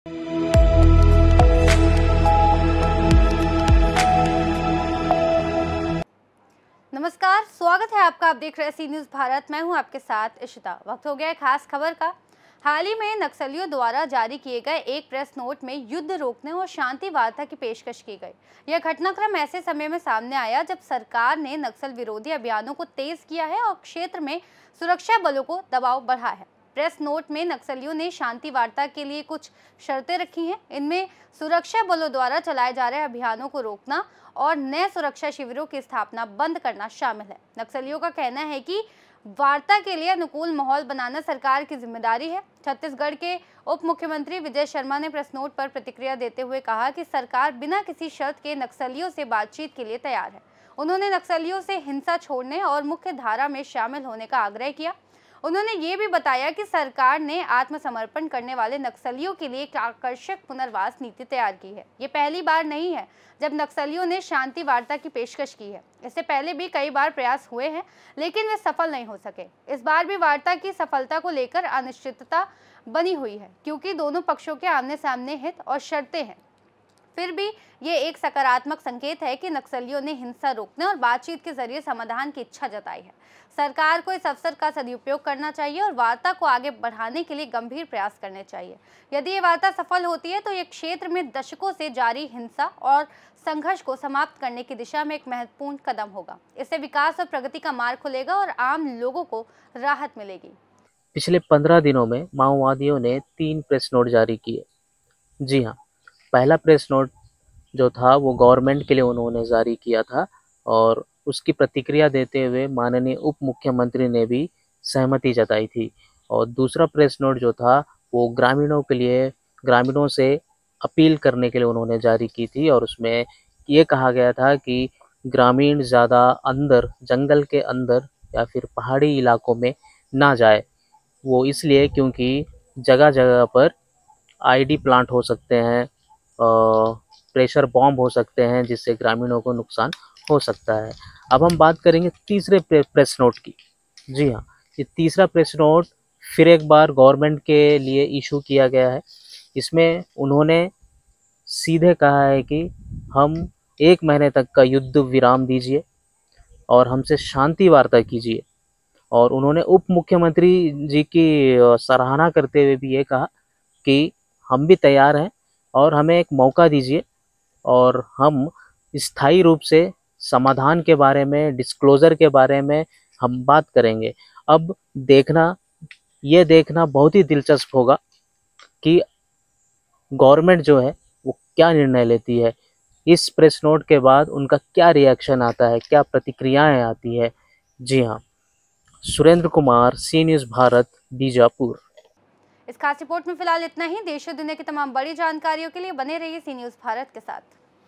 नमस्कार, स्वागत है आपका। आप देख रहे हैं सी न्यूज़ भारत। मैं हूं आपके साथ इशिता। वक्त हो गया है खास खबर का। हाल ही में नक्सलियों द्वारा जारी किए गए एक प्रेस नोट में युद्ध रोकने और शांति वार्ता की पेशकश की गई। यह घटनाक्रम ऐसे समय में सामने आया जब सरकार ने नक्सल विरोधी अभियानों को तेज किया है और क्षेत्र में सुरक्षा बलों को दबाव बढ़ा है। प्रेस नोट में नक्सलियों ने शांति वार्ता के लिए कुछ शर्तें रखी हैं। इनमें सुरक्षा बलों द्वारा चलाए जा रहे अभियानों को रोकना और नए सुरक्षा शिविरों की स्थापना बंद करना शामिल है। नक्सलियों का कहना है कि वार्ता के लिए अनुकूल माहौल बनाना सरकार की जिम्मेदारी है। छत्तीसगढ़ के उप मुख्यमंत्री विजय शर्मा ने प्रेस नोट पर प्रतिक्रिया देते हुए कहा कि सरकार बिना किसी शर्त के नक्सलियों से बातचीत के लिए तैयार है। उन्होंने नक्सलियों से हिंसा छोड़ने और मुख्य धारा में शामिल होने का आग्रह किया। उन्होंने ये भी बताया कि सरकार ने आत्मसमर्पण करने वाले नक्सलियों के लिए एक आकर्षक पुनर्वास नीति तैयार की है। ये पहली बार नहीं है जब नक्सलियों ने शांति वार्ता की पेशकश की है। इससे पहले भी कई बार प्रयास हुए हैं, लेकिन वे सफल नहीं हो सके। इस बार भी वार्ता की सफलता को लेकर अनिश्चितता बनी हुई है, क्योंकि दोनों पक्षों के आमने सामने हित और शर्तें हैं। फिर भी ये एक सकारात्मक संकेत है कि नक्सलियों ने हिंसा रोकने और बातचीत के जरिए समाधान की इच्छा जताई है। सरकार को इस अवसर का सदुपयोग करना चाहिए और वार्ता को आगे बढ़ाने के लिए गंभीर प्रयास करने चाहिए। यदि ये वार्ता सफल होती है तो ये क्षेत्र में दशकों से जारी हिंसा और संघर्ष को समाप्त करने की दिशा में एक महत्वपूर्ण कदम होगा। इससे विकास और प्रगति का मार्ग खुलेगा और आम लोगों को राहत मिलेगी। पिछले 15 दिनों में माओवादियों ने 3 प्रेस नोट जारी किए। जी हाँ, पहला प्रेस नोट जो था वो गवर्नमेंट के लिए उन्होंने जारी किया था और उसकी प्रतिक्रिया देते हुए माननीय उप मुख्यमंत्री ने भी सहमति जताई थी। और दूसरा प्रेस नोट जो था वो ग्रामीणों के लिए, ग्रामीणों से अपील करने के लिए उन्होंने जारी की थी और उसमें ये कहा गया था कि ग्रामीण ज़्यादा अंदर, जंगल के अंदर या फिर पहाड़ी इलाकों में ना जाए। वो इसलिए क्योंकि जगह-जगह पर आईडी प्लांट हो सकते हैं, प्रेशर बॉम्ब हो सकते हैं, जिससे ग्रामीणों को नुकसान हो सकता है। अब हम बात करेंगे तीसरे प्रेस नोट की। जी हाँ, ये तीसरा प्रेस नोट फिर एक बार गवर्नमेंट के लिए इशू किया गया है। इसमें उन्होंने सीधे कहा है कि हम 1 महीने तक का युद्ध विराम दीजिए और हमसे शांति वार्ता कीजिए। और उन्होंने उप मुख्यमंत्री जी की सराहना करते हुए भी ये कहा कि हम भी तैयार हैं और हमें एक मौका दीजिए और हम स्थायी रूप से समाधान के बारे में, डिस्क्लोज़र के बारे में हम बात करेंगे। अब ये देखना बहुत ही दिलचस्प होगा कि गवर्नमेंट जो है वो क्या निर्णय लेती है। इस प्रेस नोट के बाद उनका क्या रिएक्शन आता है, क्या प्रतिक्रियाएँ आती है। जी हाँ, सुरेंद्र कुमार, सी न्यूज़ भारत, बीजापुर। इस खास रिपोर्ट में फिलहाल इतना ही। देश और दुनिया की तमाम बड़ी जानकारियों के लिए बने रहिए सी न्यूज़ भारत के साथ।